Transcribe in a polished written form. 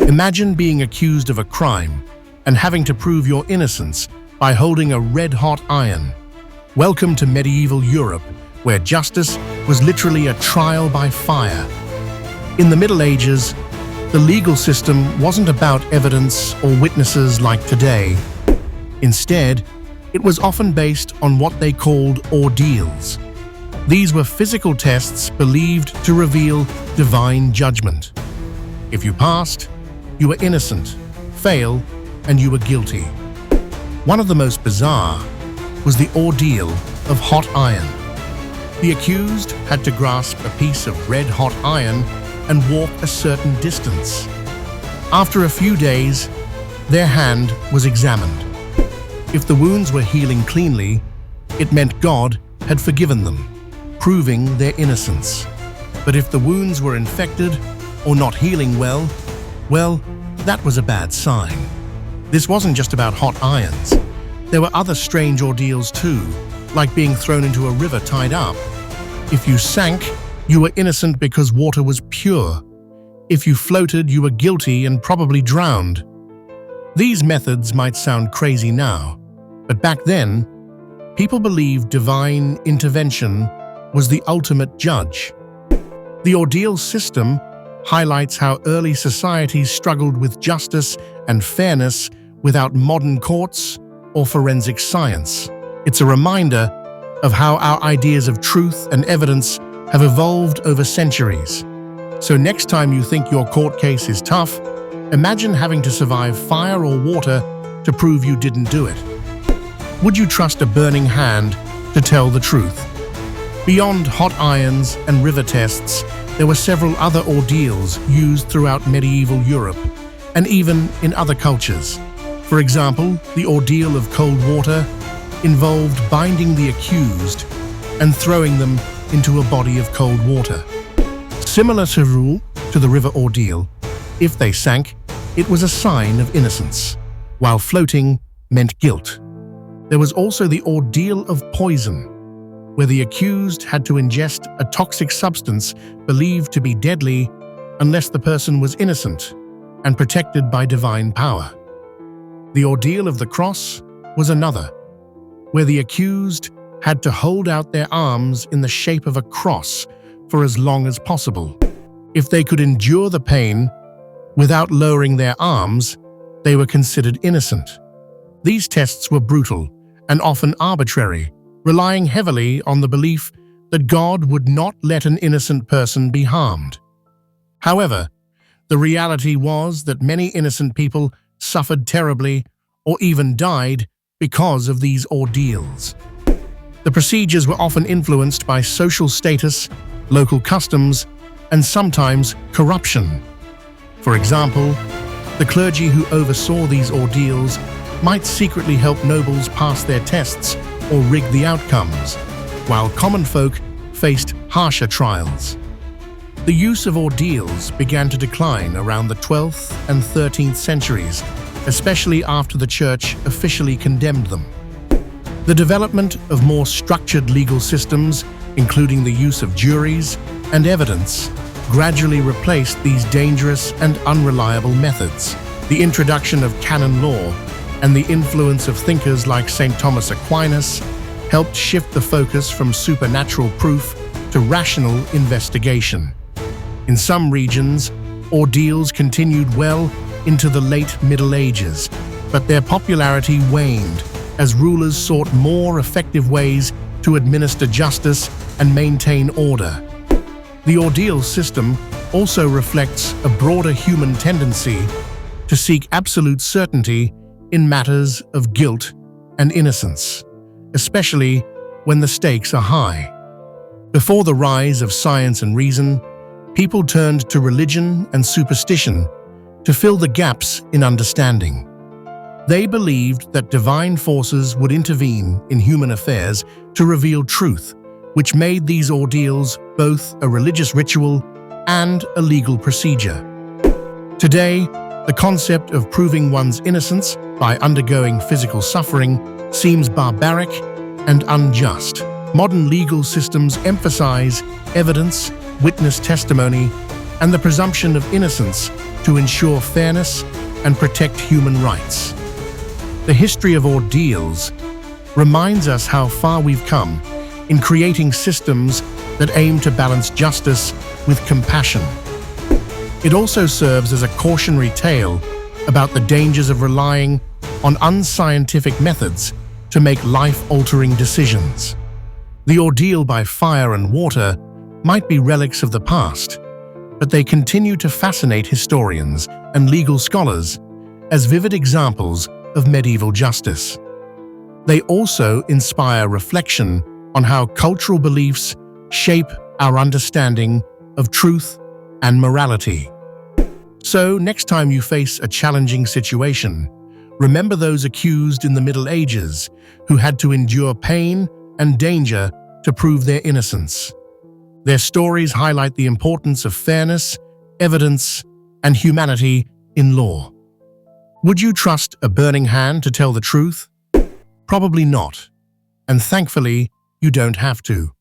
Imagine being accused of a crime and having to prove your innocence by holding a red-hot iron. Welcome to medieval Europe, where justice was literally a trial by fire. In the Middle Ages, the legal system wasn't about evidence or witnesses like today. Instead, it was often based on what they called ordeals. These were physical tests believed to reveal divine judgment. If you passed, you were innocent. Fail, and you were guilty. One of the most bizarre was the ordeal of hot iron. The accused had to grasp a piece of red-hot iron and walk a certain distance. After a few days, their hand was examined. If the wounds were healing cleanly, it meant God had forgiven them, proving their innocence. But if the wounds were infected or not healing well, that was a bad sign. This wasn't just about hot irons. There were other strange ordeals too, like being thrown into a river tied up. If you sank, you were innocent because water was pure. If you floated, you were guilty and probably drowned. These methods might sound crazy now, but back then, people believed divine intervention was the ultimate judge. The ordeal system highlights how early societies struggled with justice and fairness without modern courts or forensic science. It's a reminder of how our ideas of truth and evidence have evolved over centuries. So next time you think your court case is tough, imagine having to survive fire or water to prove you didn't do it. Would you trust a burning hand to tell the truth? Beyond hot irons and river tests, there were several other ordeals used throughout medieval Europe, and even in other cultures. For example, the ordeal of cold water involved binding the accused and throwing them into a body of cold water. Similar to the river ordeal, if they sank, it was a sign of innocence, while floating meant guilt. There was also the ordeal of poison, where the accused had to ingest a toxic substance believed to be deadly unless the person was innocent and protected by divine power. The ordeal of the cross was another, where the accused had to hold out their arms in the shape of a cross for as long as possible. If they could endure the pain without lowering their arms, they were considered innocent. These tests were brutal and often arbitrary, relying heavily on the belief that God would not let an innocent person be harmed. However, the reality was that many innocent people suffered terribly or even died because of these ordeals. The procedures were often influenced by social status, local customs, and sometimes corruption. For example, the clergy who oversaw these ordeals might secretly help nobles pass their tests or rig the outcomes, while common folk faced harsher trials. The use of ordeals began to decline around the 12th and 13th centuries, especially after the Church officially condemned them. The development of more structured legal systems, including the use of juries and evidence, gradually replaced these dangerous and unreliable methods. The introduction of canon law and the influence of thinkers like St. Thomas Aquinas helped shift the focus from supernatural proof to rational investigation. In some regions, ordeals continued well into the late Middle Ages, but their popularity waned as rulers sought more effective ways to administer justice and maintain order. The ordeal system also reflects a broader human tendency to seek absolute certainty in matters of guilt and innocence, especially when the stakes are high. Before the rise of science and reason, people turned to religion and superstition to fill the gaps in understanding. They believed that divine forces would intervene in human affairs to reveal truth, which made these ordeals both a religious ritual and a legal procedure. Today, the concept of proving one's innocence by undergoing physical suffering seems barbaric and unjust. Modern legal systems emphasize evidence, witness testimony, and the presumption of innocence to ensure fairness and protect human rights. The history of ordeals reminds us how far we've come in creating systems that aim to balance justice with compassion. It also serves as a cautionary tale about the dangers of relying on unscientific methods to make life-altering decisions. The ordeal by fire and water might be relics of the past, but they continue to fascinate historians and legal scholars as vivid examples of medieval justice. They also inspire reflection on how cultural beliefs shape our understanding of truth and morality. So, next time you face a challenging situation, remember those accused in the Middle Ages who had to endure pain and danger to prove their innocence. Their stories highlight the importance of fairness, evidence, and humanity in law. Would you trust a burning hand to tell the truth? Probably not. And thankfully, you don't have to.